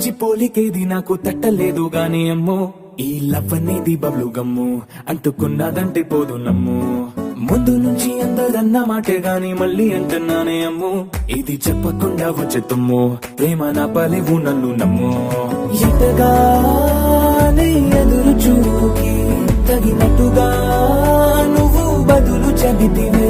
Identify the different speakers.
Speaker 1: మించి పోలికేది నాకు తట్టలేదు గాని అమ్మో ఈ లవ్ అనేది బబ్లు గమ్ము అంటుకున్నదంటే పోదు నమ్ము ముందు నుంచి అందరన్న మాటే గాని మళ్ళీ అంటున్నానే అమ్ము ఇది చెప్పకుండా వచ్చే తుమ్ము ప్రేమ నా పలేవు నన్ను నమ్ము ఎటగానే ఎదురు చూకి తగినట్టుగా నువ్వు బదులు చెబితివి